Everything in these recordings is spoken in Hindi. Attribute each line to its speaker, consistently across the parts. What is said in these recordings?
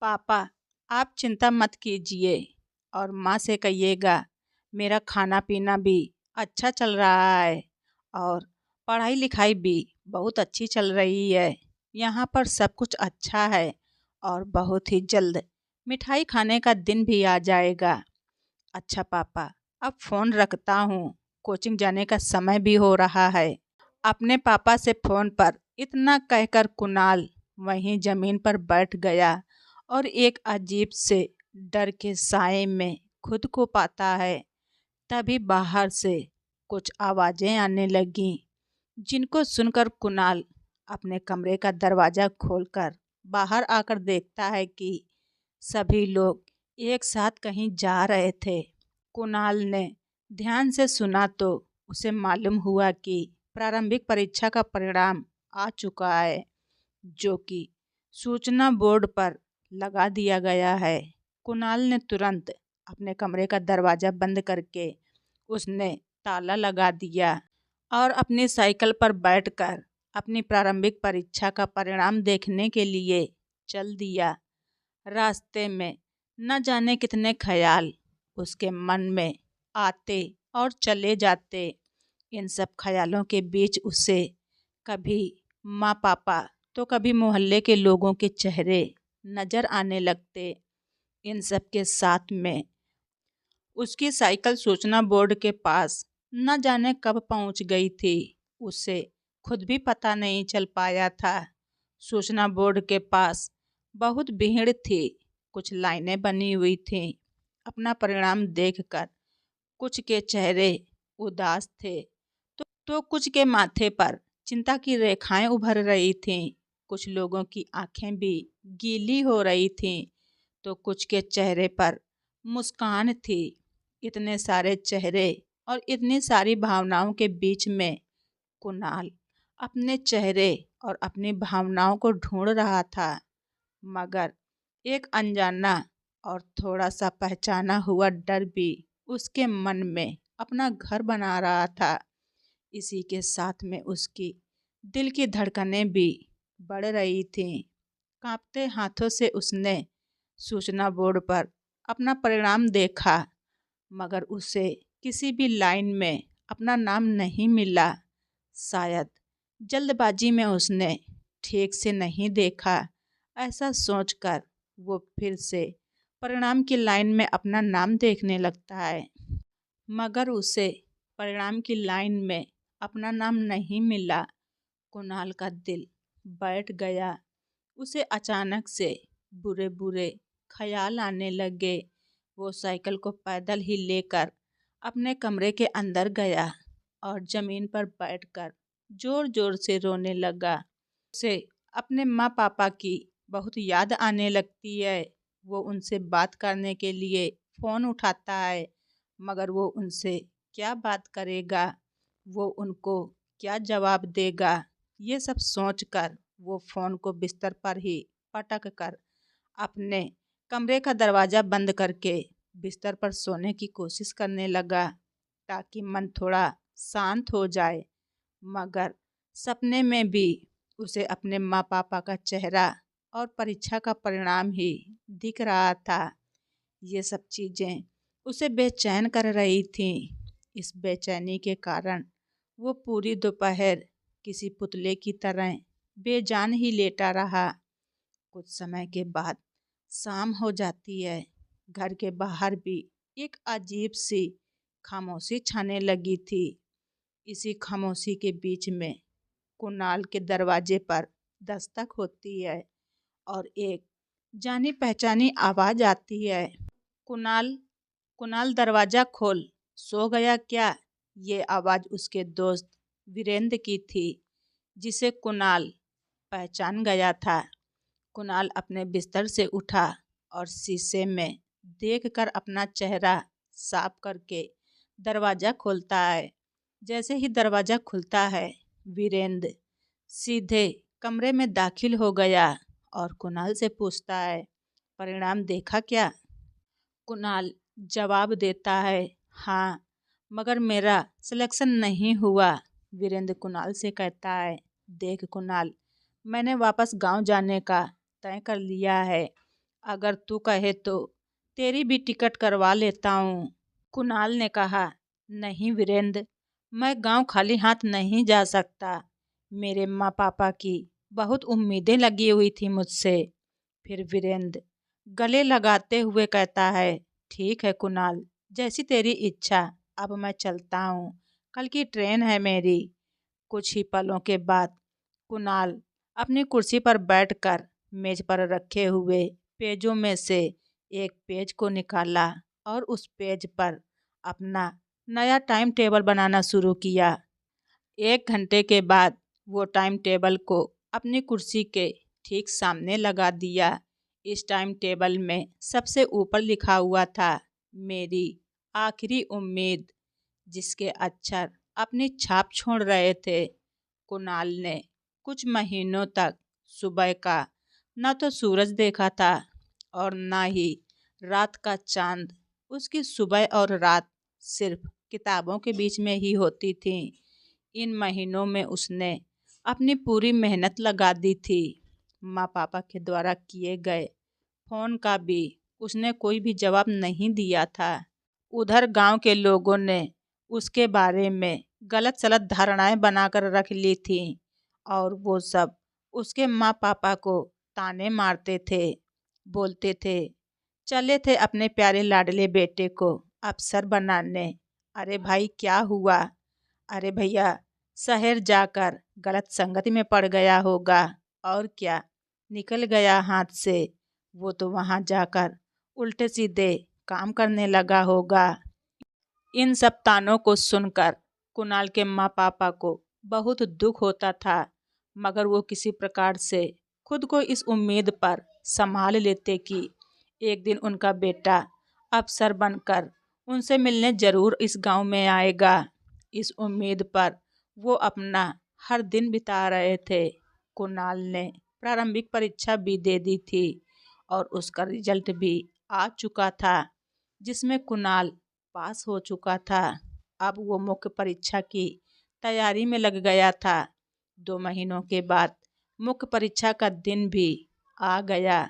Speaker 1: पापा, आप चिंता मत कीजिए और माँ से कहिएगा मेरा खाना पीना भी अच्छा चल रहा है और पढ़ाई लिखाई भी बहुत अच्छी चल रही है। यहाँ पर सब कुछ अच्छा है और बहुत ही जल्द मिठाई खाने का दिन भी आ जाएगा। अच्छा पापा, अब फ़ोन रखता हूँ, कोचिंग जाने का समय भी हो रहा है। अपने पापा से फ़ोन पर इतना कहकर कुणाल वहीं ज़मीन पर बैठ गया और एक अजीब से डर के साए में खुद को पाता है। तभी बाहर से कुछ आवाज़ें आने लगीं, जिनको सुनकर कुणाल अपने कमरे का दरवाज़ा खोलकर बाहर आकर देखता है कि सभी लोग एक साथ कहीं जा रहे थे। कुणाल ने ध्यान से सुना तो उसे मालूम हुआ कि प्रारंभिक परीक्षा का परिणाम आ चुका है, जो कि सूचना बोर्ड पर लगा दिया गया है। कुणाल ने तुरंत अपने कमरे का दरवाज़ा बंद करके उसने ताला लगा दिया और अपनी साइकिल पर बैठकर अपनी प्रारंभिक परीक्षा का परिणाम देखने के लिए चल दिया। रास्ते में न जाने कितने ख्याल उसके मन में आते और चले जाते। इन सब ख्यालों के बीच उसे कभी माँ पापा तो कभी मोहल्ले के लोगों के चेहरे नज़र आने लगते। इन सब के साथ में उसकी साइकिल सूचना बोर्ड के पास न जाने कब पहुंच गई थी, उसे खुद भी पता नहीं चल पाया था। सूचना बोर्ड के पास बहुत भीड़ थी, कुछ लाइनें बनी हुई थीं। अपना परिणाम देखकर कुछ के चेहरे उदास थे तो कुछ के माथे पर चिंता की रेखाएं उभर रही थीं। कुछ लोगों की आंखें भी गीली हो रही थीं तो कुछ के चेहरे पर मुस्कान थी। इतने सारे चेहरे और इतनी सारी भावनाओं के बीच में कुणाल अपने चेहरे और अपनी भावनाओं को ढूंढ रहा था, मगर एक अनजाना और थोड़ा सा पहचाना हुआ डर भी उसके मन में अपना घर बना रहा था। इसी के साथ में उसकी दिल की धड़कनें भी बढ़ रही थीं। कांपते हाथों से उसने सूचना बोर्ड पर अपना परिणाम देखा, मगर उसे किसी भी लाइन में अपना नाम नहीं मिला। शायद जल्दबाजी में उसने ठीक से नहीं देखा। ऐसा सोचकर वो फिर से परिणाम की लाइन में अपना नाम देखने लगता है, मगर उसे परिणाम की लाइन में अपना नाम नहीं मिला। कुणाल का दिल बैठ गया। उसे अचानक से बुरे बुरे ख्याल आने लगे। वो साइकिल को पैदल ही लेकर अपने कमरे के अंदर गया और ज़मीन पर बैठकर ज़ोर ज़ोर से रोने लगा। उसे अपने माँ पापा की बहुत याद आने लगती है। वो उनसे बात करने के लिए फ़ोन उठाता है, मगर वो उनसे क्या बात करेगा, वो उनको क्या जवाब देगा। ये सब सोचकर वो फ़ोन को बिस्तर पर ही पटक कर अपने कमरे का दरवाज़ा बंद करके बिस्तर पर सोने की कोशिश करने लगा, ताकि मन थोड़ा शांत हो जाए। मगर सपने में भी उसे अपने माँ पापा का चेहरा और परीक्षा का परिणाम ही दिख रहा था। ये सब चीज़ें उसे बेचैन कर रही थीं। इस बेचैनी के कारण वो पूरी दोपहर किसी पुतले की तरह बेजान ही लेटा रहा। कुछ समय के बाद शाम हो जाती है। घर के बाहर भी एक अजीब सी खामोशी छाने लगी थी। इसी खामोशी के बीच में कुणाल के दरवाजे पर दस्तक होती है और एक जानी पहचानी आवाज़ आती है, कुणाल, कुणाल दरवाज़ा खोल, सो गया क्या? ये आवाज़ उसके दोस्त वीरेंद्र की थी, जिसे कुणाल पहचान गया था। कुणाल अपने बिस्तर से उठा और शीशे में देखकर अपना चेहरा साफ करके दरवाज़ा खोलता है। जैसे ही दरवाज़ा खुलता है, वीरेंद्र सीधे कमरे में दाखिल हो गया और कुणाल से पूछता है, परिणाम देखा क्या? कुणाल जवाब देता है, हाँ, मगर मेरा सिलेक्शन नहीं हुआ। वीरेंद्र कुणाल से कहता है, देख कुणाल, मैंने वापस गांव जाने का तय कर लिया है। अगर तू कहे तो तेरी भी टिकट करवा लेता हूँ। कुणाल ने कहा, नहीं वीरेंद्र, मैं गांव खाली हाथ नहीं जा सकता। मेरे माँ पापा की बहुत उम्मीदें लगी हुई थी मुझसे। फिर वीरेंद्र गले लगाते हुए कहता है, ठीक है कुणाल, जैसी तेरी इच्छा, अब मैं चलता हूँ, कल की ट्रेन है मेरी। कुछ ही पलों के बाद कुणाल अपनी कुर्सी पर बैठकर मेज पर रखे हुए पेजों में से एक पेज को निकाला और उस पेज पर अपना नया टाइम टेबल बनाना शुरू किया। 1 घंटे के बाद वो टाइम टेबल को अपनी कुर्सी के ठीक सामने लगा दिया। इस टाइम टेबल में सबसे ऊपर लिखा हुआ था, मेरी आखिरी उम्मीद, जिसके अक्षर अपनी छाप छोड़ रहे थे। कुणाल ने कुछ महीनों तक सुबह का न तो सूरज देखा था और न ही रात का चांद। उसकी सुबह और रात सिर्फ किताबों के बीच में ही होती थी। इन महीनों में उसने अपनी पूरी मेहनत लगा दी थी। माँ पापा के द्वारा किए गए फोन का भी उसने कोई भी जवाब नहीं दिया था। उधर गांव के लोगों ने उसके बारे में गलत सलत धारणाएं बनाकर रख ली थी और वो सब उसके माँ पापा को ताने मारते थे, बोलते थे, चले थे अपने प्यारे लाडले बेटे को अफसर बनाने। अरे भाई क्या हुआ? अरे भैया, शहर जाकर गलत संगति में पड़ गया होगा, और क्या, निकल गया हाथ से। वो तो वहाँ जाकर उल्टे सीधे काम करने लगा होगा। इन सब तानों को सुनकर कुणाल के माँ पापा को बहुत दुख होता था, मगर वो किसी प्रकार से खुद को इस उम्मीद पर संभाल लेते कि एक दिन उनका बेटा अफसर बनकर उनसे मिलने जरूर इस गांव में आएगा। इस उम्मीद पर वो अपना हर दिन बिता रहे थे। कुणाल ने प्रारंभिक परीक्षा भी दे दी थी और उसका रिजल्ट भी आ चुका था, जिसमें कुणाल पास हो चुका था। अब वो मुख्य परीक्षा की तैयारी में लग गया था। 2 महीनों के बाद मुख्य परीक्षा का दिन भी आ गया।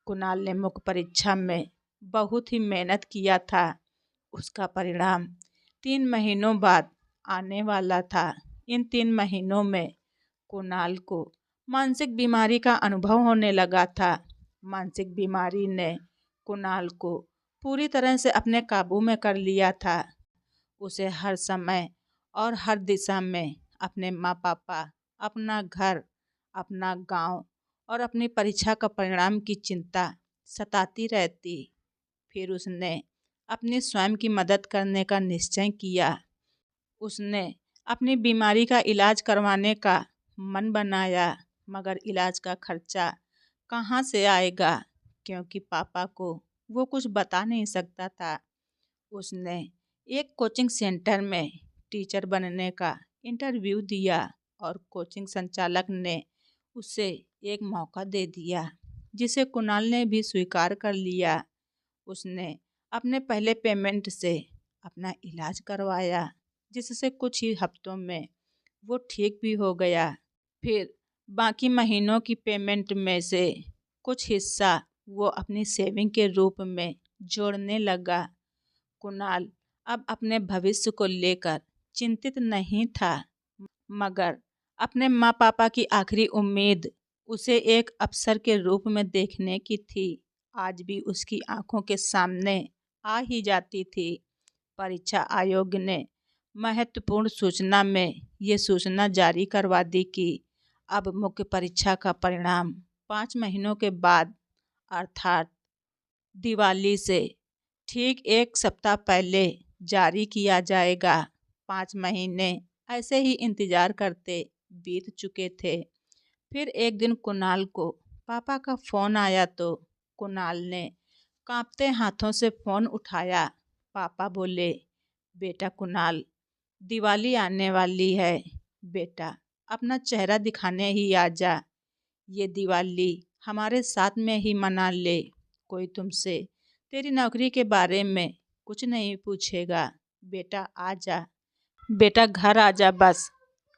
Speaker 1: कुणाल ने मुख्य परीक्षा में बहुत ही मेहनत किया था। उसका परिणाम 3 महीनों बाद आने वाला था। इन 3 महीनों में कुणाल को मानसिक बीमारी का अनुभव होने लगा था। मानसिक बीमारी ने कुणाल को पूरी तरह से अपने काबू में कर लिया था। उसे हर समय और हर दिशा में अपने माँ पापा, अपना घर, अपना गांव और अपनी परीक्षा का परिणाम की चिंता सताती रहती। फिर उसने अपनी स्वयं की मदद करने का निश्चय किया। उसने अपनी बीमारी का इलाज करवाने का मन बनाया, मगर इलाज का खर्चा कहाँ से आएगा, क्योंकि पापा को वो कुछ बता नहीं सकता था। उसने एक कोचिंग सेंटर में टीचर बनने का इंटरव्यू दिया और कोचिंग संचालक ने उसे एक मौका दे दिया, जिसे कुणाल ने भी स्वीकार कर लिया। उसने अपने पहले पेमेंट से अपना इलाज करवाया, जिससे कुछ ही हफ्तों में वो ठीक भी हो गया। फिर बाकी महीनों की पेमेंट में से कुछ हिस्सा वो अपनी सेविंग के रूप में जोड़ने लगा। कुणाल अब अपने भविष्य को लेकर चिंतित नहीं था, मगर अपने माँ पापा की आखिरी उम्मीद उसे एक अफसर के रूप में देखने की थी, आज भी उसकी आंखों के सामने आ ही जाती थी। परीक्षा आयोग ने महत्वपूर्ण सूचना में ये सूचना जारी करवा दी कि अब मुख्य परीक्षा का परिणाम 5 महीनों के बाद, अर्थात दिवाली से ठीक 1 सप्ताह पहले जारी किया जाएगा। 5 महीने ऐसे ही इंतजार करते बीत चुके थे। फिर एक दिन कुणाल को पापा का फ़ोन आया तो कुणाल ने कांपते हाथों से फ़ोन उठाया। पापा बोले, बेटा कुणाल, दिवाली आने वाली है, बेटा अपना चेहरा दिखाने ही आ जा। ये दिवाली हमारे साथ में ही मना ले। कोई तुमसे तेरी नौकरी के बारे में कुछ नहीं पूछेगा। बेटा आ जा, बेटा घर आ जा, बस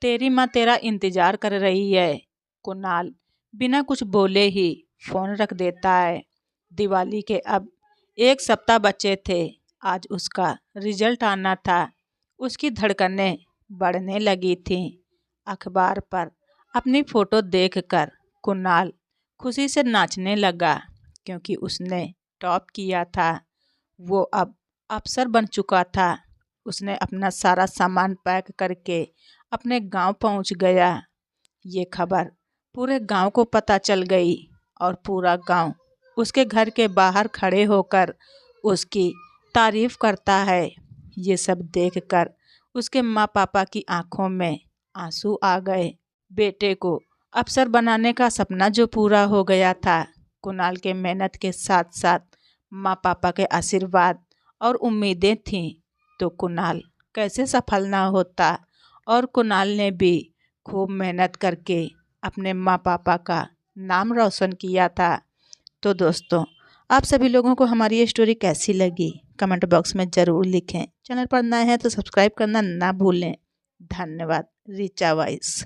Speaker 1: तेरी माँ तेरा इंतजार कर रही है। कुणाल बिना कुछ बोले ही फ़ोन रख देता है। दिवाली के अब 1 सप्ताह बचे थे। आज उसका रिजल्ट आना था। उसकी धड़कनें बढ़ने लगी थीं। अखबार पर अपनी फ़ोटो देखकर कुणाल खुशी से नाचने लगा, क्योंकि उसने टॉप किया था। वो अब अफ़सर बन चुका था। उसने अपना सारा सामान पैक करके अपने गांव पहुंच गया। ये खबर पूरे गांव को पता चल गई और पूरा गांव उसके घर के बाहर खड़े होकर उसकी तारीफ करता है। ये सब देखकर उसके माँ पापा की आंखों में आंसू आ गए। बेटे को अफ़सर बनाने का सपना जो पूरा हो गया था, कुणाल के मेहनत के साथ साथ माँ पापा के आशीर्वाद और उम्मीदें थीं, तो कुणाल कैसे सफल ना होता। और कुणाल ने भी खूब मेहनत करके अपने माँ पापा का नाम रोशन किया था। तो दोस्तों, आप सभी लोगों को हमारी ये स्टोरी कैसी लगी कमेंट बॉक्स में ज़रूर लिखें। चैनल पर नए हैं तो सब्सक्राइब करना ना भूलें। धन्यवाद। रिचा वॉइस।